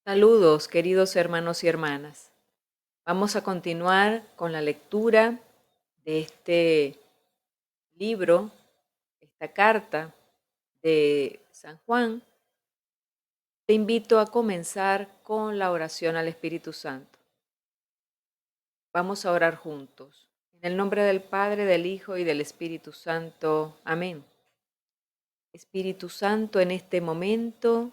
Saludos, queridos hermanos y hermanas. Vamos a continuar con la lectura de este libro, esta carta de San Juan. Te invito a comenzar con la oración al Espíritu Santo. Vamos a orar juntos. En el nombre del Padre, del Hijo y del Espíritu Santo. Amén. Espíritu Santo, en este momento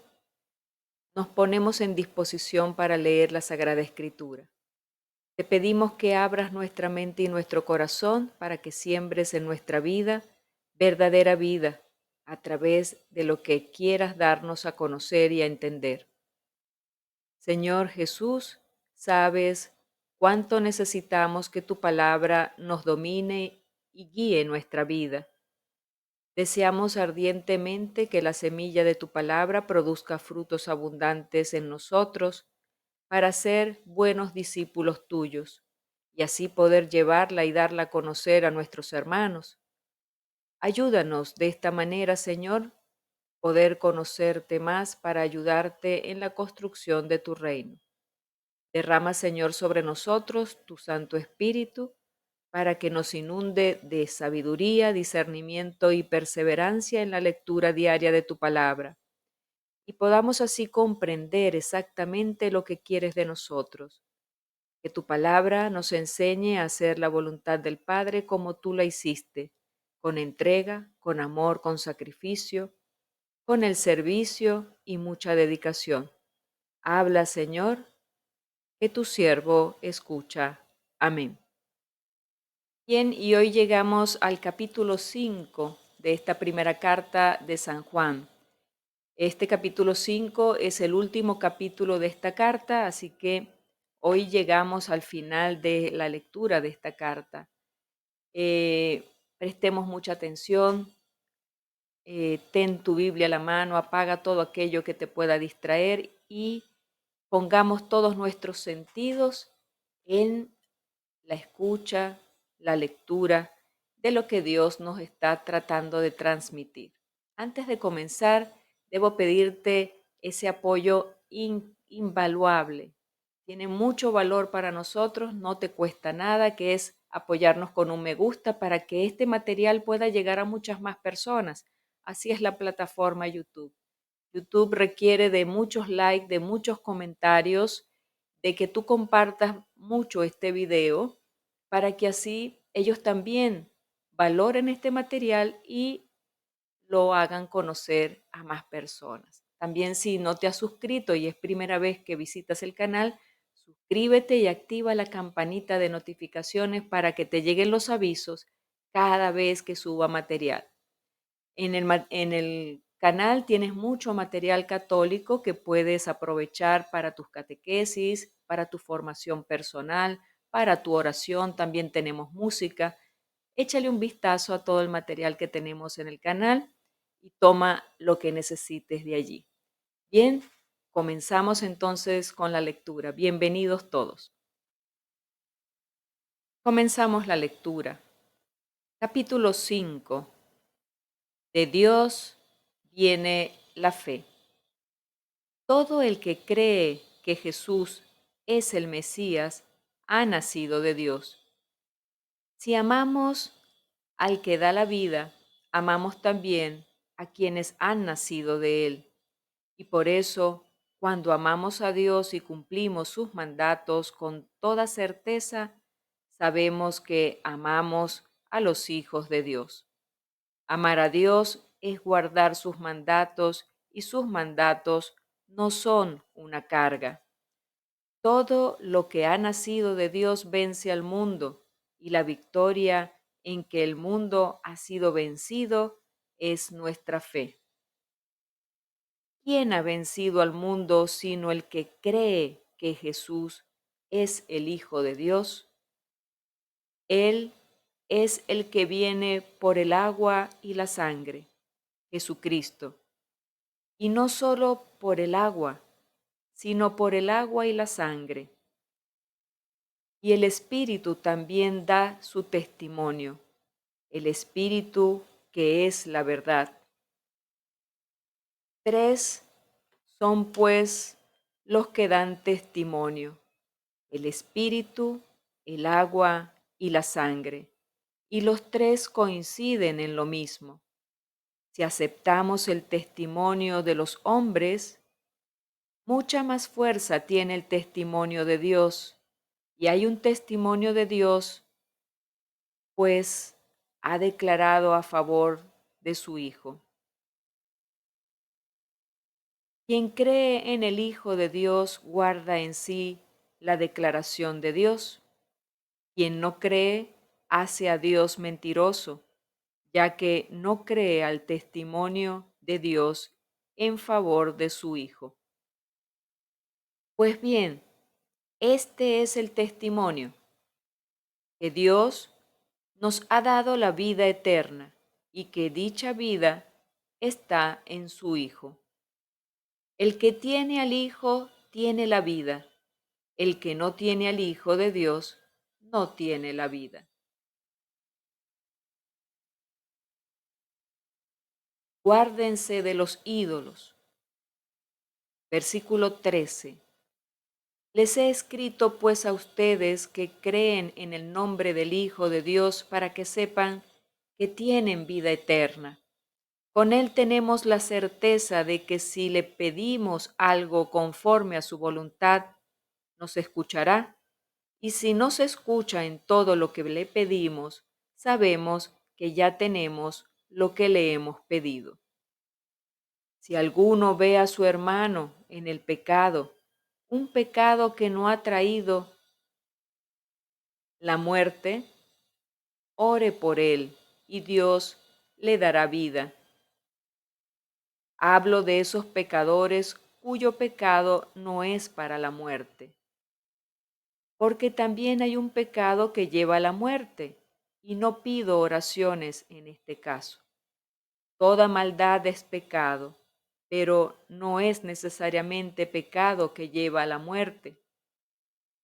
nos ponemos en disposición para leer la Sagrada Escritura. Te pedimos que abras nuestra mente y nuestro corazón para que siembres en nuestra vida verdadera vida a través de lo que quieras darnos a conocer y a entender. Señor Jesús, sabes cuánto necesitamos que tu palabra nos domine y guíe nuestra vida. Deseamos ardientemente que la semilla de tu palabra produzca frutos abundantes en nosotros para ser buenos discípulos tuyos y así poder llevarla y darla a conocer a nuestros hermanos. Ayúdanos de esta manera, Señor, poder conocerte más para ayudarte en la construcción de tu reino. Derrama, Señor, sobre nosotros tu Santo Espíritu para que nos inunde de sabiduría, discernimiento y perseverancia en la lectura diaria de tu palabra y podamos así comprender exactamente lo que quieres de nosotros. Que tu palabra nos enseñe a hacer la voluntad del Padre como tú la hiciste, con entrega, con amor, con sacrificio, con el servicio y mucha dedicación. Habla, Señor, que tu siervo escucha. Amén. Bien, y hoy llegamos al capítulo 5 de esta primera carta de San Juan. Este capítulo 5 es el último capítulo de esta carta, así que hoy llegamos al final de la lectura de esta carta. Prestemos mucha atención, ten tu Biblia a la mano, apaga todo aquello que te pueda distraer y pongamos todos nuestros sentidos en la escucha, la lectura de lo que Dios nos está tratando de transmitir. Antes de comenzar, debo pedirte ese apoyo invaluable. Tiene mucho valor para nosotros, no te cuesta nada, que es apoyarnos con un me gusta para que este material pueda llegar a muchas más personas. Así es la plataforma YouTube. YouTube requiere de muchos likes, de muchos comentarios, de que tú compartas mucho este video para que así ellos también valoren este material y lo hagan conocer a más personas. También si no te has suscrito y es primera vez que visitas el canal, suscríbete y activa la campanita de notificaciones para que te lleguen los avisos cada vez que suba material. En el canal tienes mucho material católico que puedes aprovechar para tus catequesis, para tu formación personal, para tu oración. También tenemos música. Échale un vistazo a todo el material que tenemos en el canal y toma lo que necesites de allí. Bien, comenzamos entonces con la lectura. Bienvenidos todos. Comenzamos la lectura. Capítulo 5. De Dios viene la fe. Todo el que cree que Jesús es el Mesías ha nacido de Dios. Si amamos al que da la vida, amamos también a quienes han nacido de él. Y por eso, cuando amamos a Dios y cumplimos sus mandatos con toda certeza, sabemos que amamos a los hijos de Dios. Amar a Dios es guardar sus mandatos y sus mandatos no son una carga. Todo lo que ha nacido de Dios vence al mundo y la victoria en que el mundo ha sido vencido es nuestra fe. ¿Quién ha vencido al mundo sino el que cree que Jesús es el Hijo de Dios? Él es el que viene por el agua y la sangre, Jesucristo. Y no solo por el agua, sino por el agua y la sangre. Y el Espíritu también da su testimonio, el Espíritu que es la verdad. Tres son pues los que dan testimonio, el espíritu, el agua y la sangre, y los tres coinciden en lo mismo. Si aceptamos el testimonio de los hombres, mucha más fuerza tiene el testimonio de Dios, y hay un testimonio de Dios, pues ha declarado a favor de su Hijo. Quien cree en el Hijo de Dios guarda en sí la declaración de Dios. Quien no cree hace a Dios mentiroso, ya que no cree al testimonio de Dios en favor de su Hijo. Pues bien, este es el testimonio, que Dios nos ha dado la vida eterna y que dicha vida está en su Hijo. El que tiene al Hijo tiene la vida. El que no tiene al Hijo de Dios no tiene la vida. Guárdense de los ídolos. Versículo 13. Les he escrito pues a ustedes que creen en el nombre del Hijo de Dios para que sepan que tienen vida eterna. Con Él tenemos la certeza de que si le pedimos algo conforme a su voluntad, nos escuchará. Y si nos escucha en todo lo que le pedimos, sabemos que ya tenemos lo que le hemos pedido. Si alguno ve a su hermano en el pecado, un pecado que no ha traído la muerte, ore por él y Dios le dará vida. Hablo de esos pecadores cuyo pecado no es para la muerte, porque también hay un pecado que lleva a la muerte, y no pido oraciones en este caso. Toda maldad es pecado, pero no es necesariamente pecado que lleva a la muerte.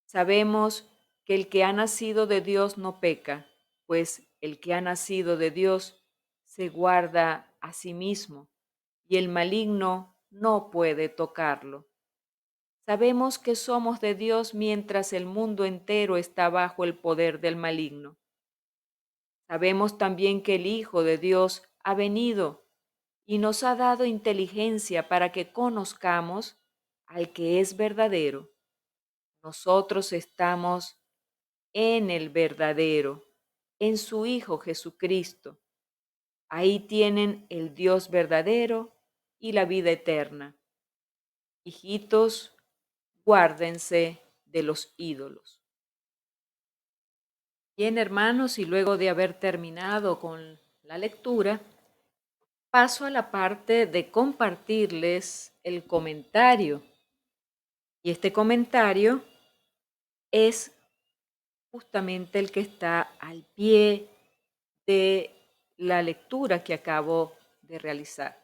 Sabemos que el que ha nacido de Dios no peca, pues el que ha nacido de Dios se guarda a sí mismo, y el maligno no puede tocarlo. Sabemos que somos de Dios mientras el mundo entero está bajo el poder del maligno. Sabemos también que el Hijo de Dios ha venido y nos ha dado inteligencia para que conozcamos al que es verdadero. Nosotros estamos en el verdadero, en su Hijo Jesucristo. Ahí tienen el Dios verdadero y la vida eterna. Hijitos, guárdense de los ídolos. Bien, hermanos, y luego de haber terminado con la lectura, paso a la parte de compartirles el comentario. Y este comentario es justamente el que está al pie de la lectura que acabo de realizar.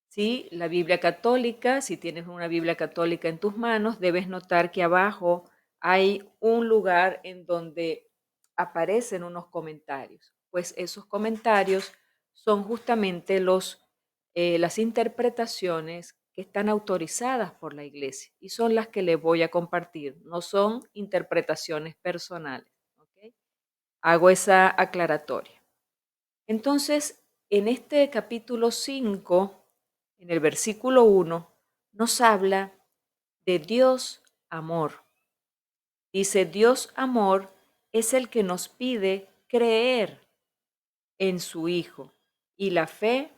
Sí, la Biblia católica, si tienes una Biblia católica en tus manos, debes notar que abajo hay un lugar en donde aparecen unos comentarios. Pues esos comentarios son justamente las interpretaciones que están autorizadas por la Iglesia y son las que les voy a compartir, no son interpretaciones personales. ¿Ok? Hago esa aclaratoria. Entonces, en este capítulo 5, en el versículo 1, nos habla de Dios amor. Dice, Dios amor es el que nos pide creer en su Hijo y la fe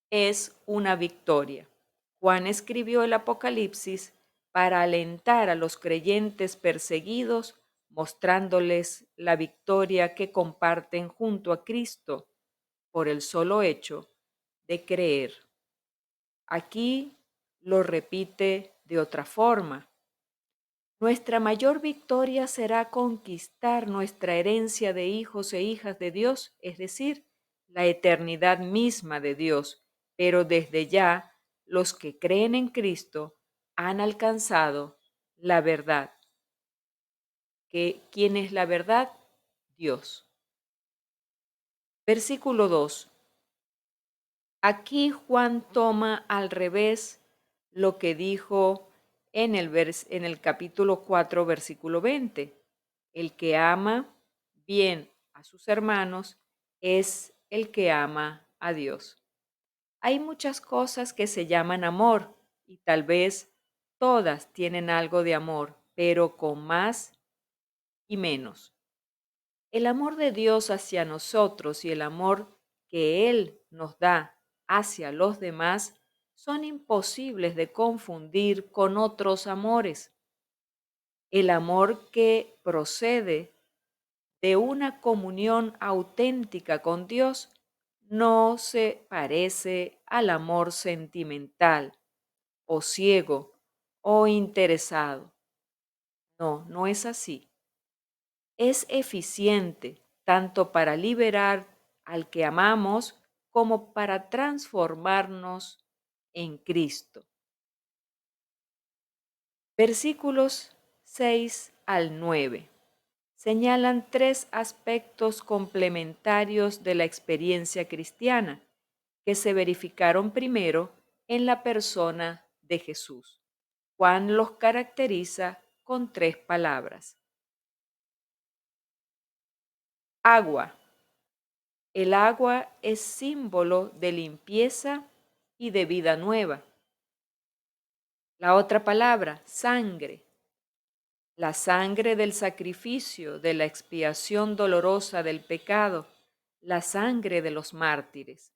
es una victoria. Juan escribió el Apocalipsis para alentar a los creyentes perseguidos, mostrándoles la victoria que comparten junto a Cristo por el solo hecho de creer. Aquí lo repite de otra forma. Nuestra mayor victoria será conquistar nuestra herencia de hijos e hijas de Dios, es decir, la eternidad misma de Dios. Pero desde ya, los que creen en Cristo han alcanzado la verdad. ¿Quién es la verdad? Dios. Versículo 2. Aquí Juan toma al revés lo que dijo en el capítulo 4, versículo 20. El que ama bien a sus hermanos es el que ama a Dios. Hay muchas cosas que se llaman amor y tal vez todas tienen algo de amor, pero con más y menos. El amor de Dios hacia nosotros y el amor que Él nos da hacia los demás son imposibles de confundir con otros amores. El amor que procede de una comunión auténtica con Dios no se parece al amor sentimental o ciego o interesado. No, no es así. Es eficiente tanto para liberar al que amamos como para transformarnos en Cristo. Versículos 6 al 9 señalan tres aspectos complementarios de la experiencia cristiana que se verificaron primero en la persona de Jesús. Juan los caracteriza con tres palabras. Agua. El agua es símbolo de limpieza y de vida nueva. La otra palabra, sangre. La sangre del sacrificio, de la expiación dolorosa del pecado, la sangre de los mártires.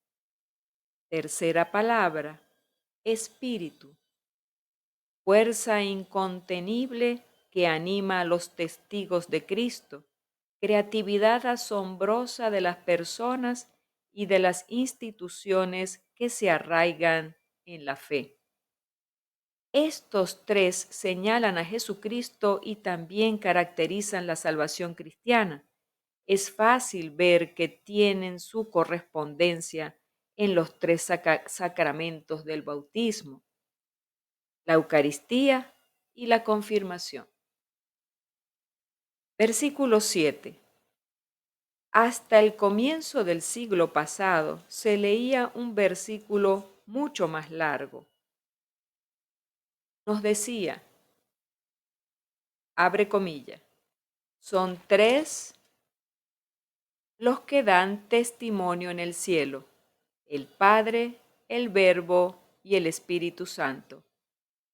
Tercera palabra, espíritu. Fuerza incontenible que anima a los testigos de Cristo, creatividad asombrosa de las personas y de las instituciones que se arraigan en la fe. Estos tres señalan a Jesucristo y también caracterizan la salvación cristiana. Es fácil ver que tienen su correspondencia en los tres sacramentos del bautismo, la Eucaristía y la confirmación. Versículo 7. Hasta el comienzo del siglo pasado se leía un versículo mucho más largo. Nos decía, abre comillas, son tres los que dan testimonio en el cielo, el Padre, el Verbo y el Espíritu Santo.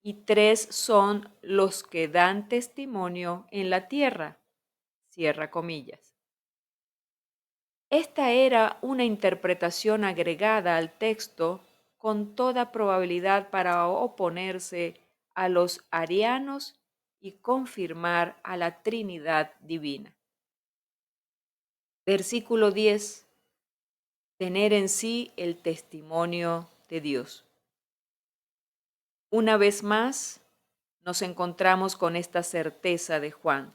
Y tres son los que dan testimonio en la tierra, cierra comillas. Esta era una interpretación agregada al texto con toda probabilidad para oponerse a los arianos y confirmar a la Trinidad divina. Versículo 10. Tener en sí el testimonio de Dios. Una vez más, nos encontramos con esta certeza de Juan.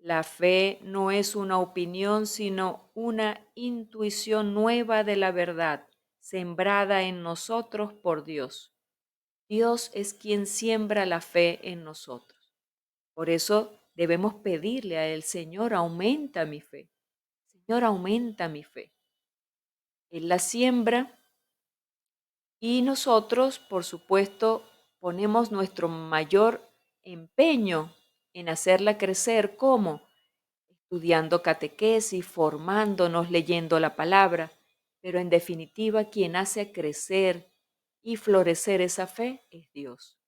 La fe no es una opinión, sino una intuición nueva de la verdad, sembrada en nosotros por Dios. Dios es quien siembra la fe en nosotros. Por eso debemos pedirle a Él, Señor, aumenta mi fe. Señor, aumenta mi fe. Él la siembra y nosotros, por supuesto, ponemos nuestro mayor empeño en hacerla crecer. ¿Cómo? Estudiando catequesis, formándonos, leyendo la palabra. Pero en definitiva, quien hace crecer y florecer esa fe es Dios.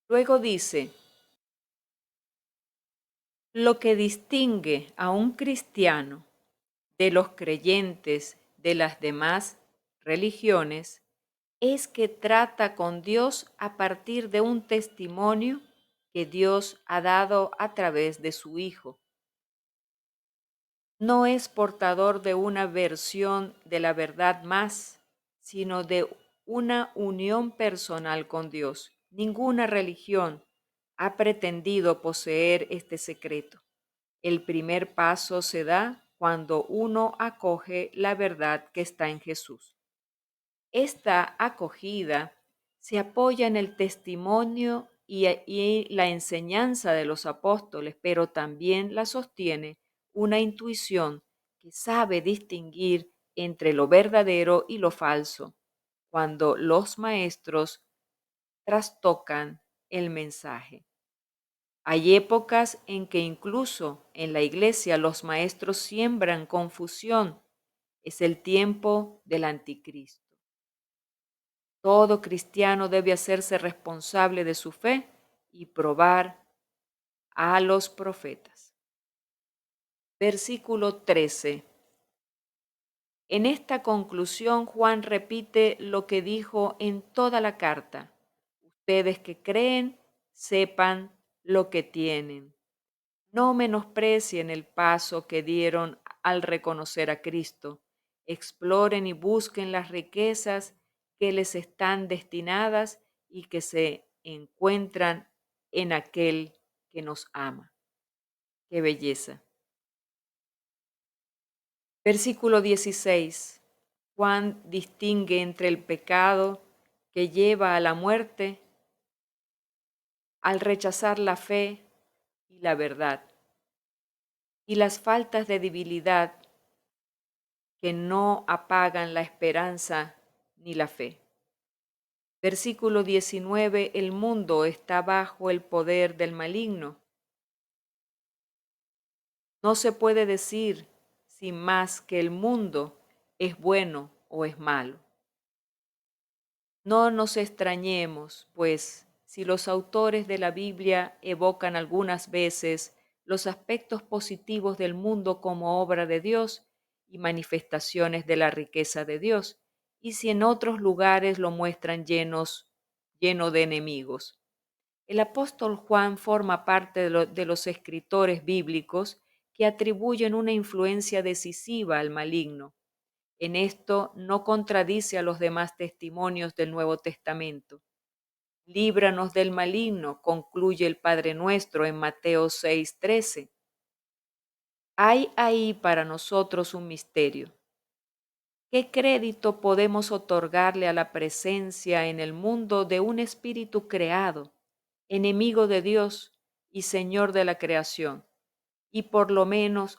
Luego dice, lo que distingue a un cristiano de los creyentes de las demás religiones es que trata con Dios a partir de un testimonio que Dios ha dado a través de su Hijo. No es portador de una versión de la verdad más, sino de una unión personal con Dios. Ninguna religión ha pretendido poseer este secreto. El primer paso se da cuando uno acoge la verdad que está en Jesús. Esta acogida se apoya en el testimonio y la enseñanza de los apóstoles, pero también la sostiene una intuición que sabe distinguir entre lo verdadero y lo falso. cuando los maestros trastocan el mensaje. Hay épocas en que incluso en la iglesia los maestros siembran confusión. Es el tiempo del anticristo. Todo cristiano debe hacerse responsable de su fe y probar a los profetas. Versículo 13. En esta conclusión, Juan repite lo que dijo en toda la carta. Ustedes que creen, sepan lo que tienen. No menosprecien el paso que dieron al reconocer a Cristo. Exploren y busquen las riquezas que les están destinadas y que se encuentran en aquel que nos ama. ¡Qué belleza! Versículo 16. Juan distingue entre el pecado que lleva a la muerte al rechazar la fe y la verdad, y las faltas de debilidad que no apagan la esperanza ni la fe. Versículo 19. El mundo está bajo el poder del maligno. No se puede decir sin más que el mundo es bueno o es malo. No nos extrañemos, pues, si los autores de la Biblia evocan algunas veces los aspectos positivos del mundo como obra de Dios y manifestaciones de la riqueza de Dios, y si en otros lugares lo muestran lleno de enemigos. El apóstol Juan forma parte de los escritores bíblicos que atribuyen una influencia decisiva al maligno. En esto no contradice a los demás testimonios del Nuevo Testamento. Líbranos del maligno, concluye el Padre Nuestro en Mateo 6:13. Hay ahí para nosotros un misterio. ¿Qué crédito podemos otorgarle a la presencia en el mundo de un espíritu creado, enemigo de Dios y Señor de la creación, y por lo menos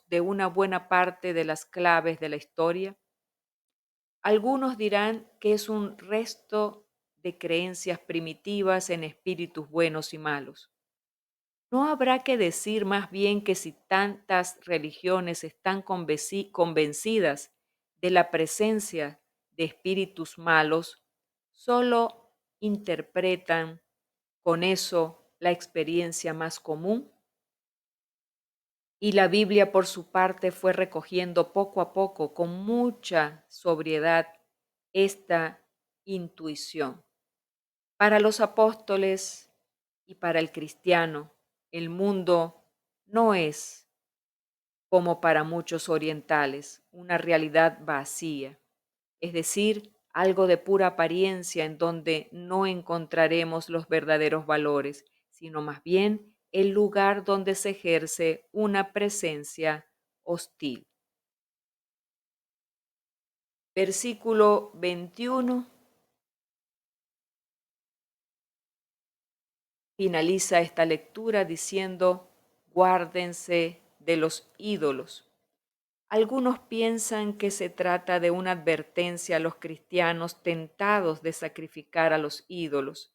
de una buena parte de las claves de la historia? Algunos dirán que es un resto de creencias primitivas en espíritus buenos y malos. ¿No habrá que decir más bien que si tantas religiones están convencidas de la presencia de espíritus malos, solo interpretan con eso la experiencia más común? Y la Biblia, por su parte, fue recogiendo poco a poco, con mucha sobriedad, esta intuición. Para los apóstoles y para el cristiano, el mundo no es, como para muchos orientales, una realidad vacía, es decir, algo de pura apariencia en donde no encontraremos los verdaderos valores, sino más bien el lugar donde se ejerce una presencia hostil. Versículo 21 finaliza esta lectura diciendo: guárdense de los ídolos. Algunos piensan que se trata de una advertencia a los cristianos tentados de sacrificar a los ídolos,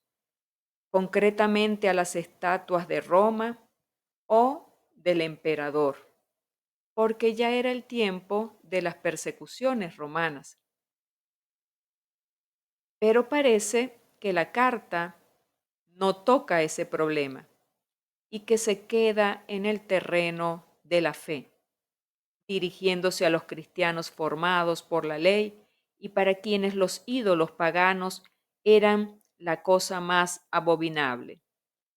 concretamente a las estatuas de Roma o del emperador, porque ya era el tiempo de las persecuciones romanas. Pero parece que la carta no toca ese problema y que se queda en el terreno de la fe, dirigiéndose a los cristianos formados por la ley y para quienes los ídolos paganos eran la cosa más abominable.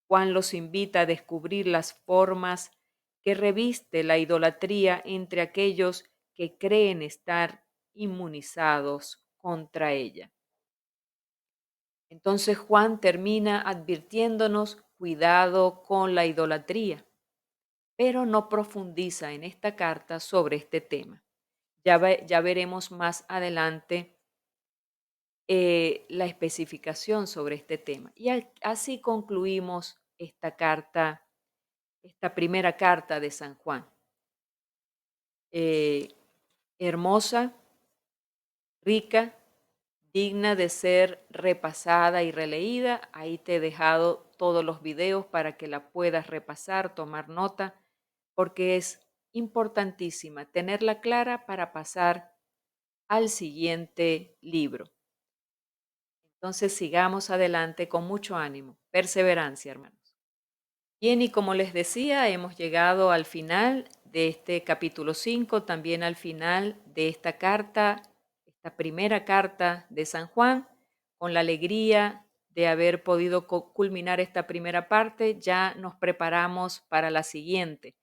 Juan los invita a descubrir las formas que reviste la idolatría entre aquellos que creen estar inmunizados contra ella. Entonces Juan termina advirtiéndonos cuidado con la idolatría, pero no profundiza en esta carta sobre este tema. Ya veremos más adelante la especificación sobre este tema. Y así concluimos esta carta, esta primera carta de San Juan. Eh, Hermosa, rica, digna de ser repasada y releída. Ahí te he dejado todos los videos para que la puedas repasar, tomar nota, porque es importantísima tenerla clara para pasar al siguiente libro. Entonces sigamos adelante con mucho ánimo, perseverancia, hermanos. Bien, y como les decía, hemos llegado al final de este capítulo 5, también al final de esta carta, esta primera carta de San Juan, con la alegría de haber podido culminar esta primera parte. Ya nos preparamos para la siguiente.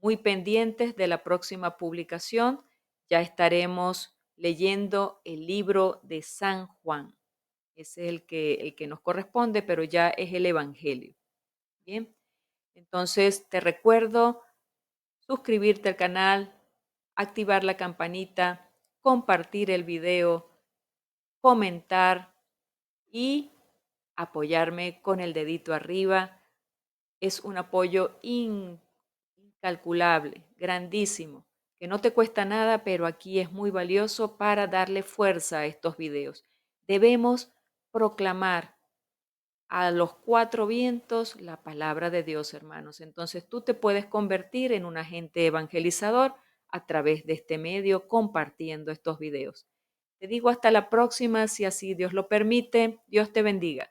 Muy pendientes de la próxima publicación, ya estaremos leyendo el libro de San Juan. Ese es el que nos corresponde, pero ya es el Evangelio. Bien, entonces te recuerdo suscribirte al canal, activar la campanita, compartir el video, comentar y apoyarme con el dedito arriba. Es un apoyo incalculable, grandísimo, que no te cuesta nada, pero aquí es muy valioso para darle fuerza a estos videos. Debemos proclamar a los cuatro vientos la palabra de Dios, hermanos. Entonces tú te puedes convertir en un agente evangelizador a través de este medio, compartiendo estos videos. Te digo hasta la próxima, si así Dios lo permite. Dios te bendiga.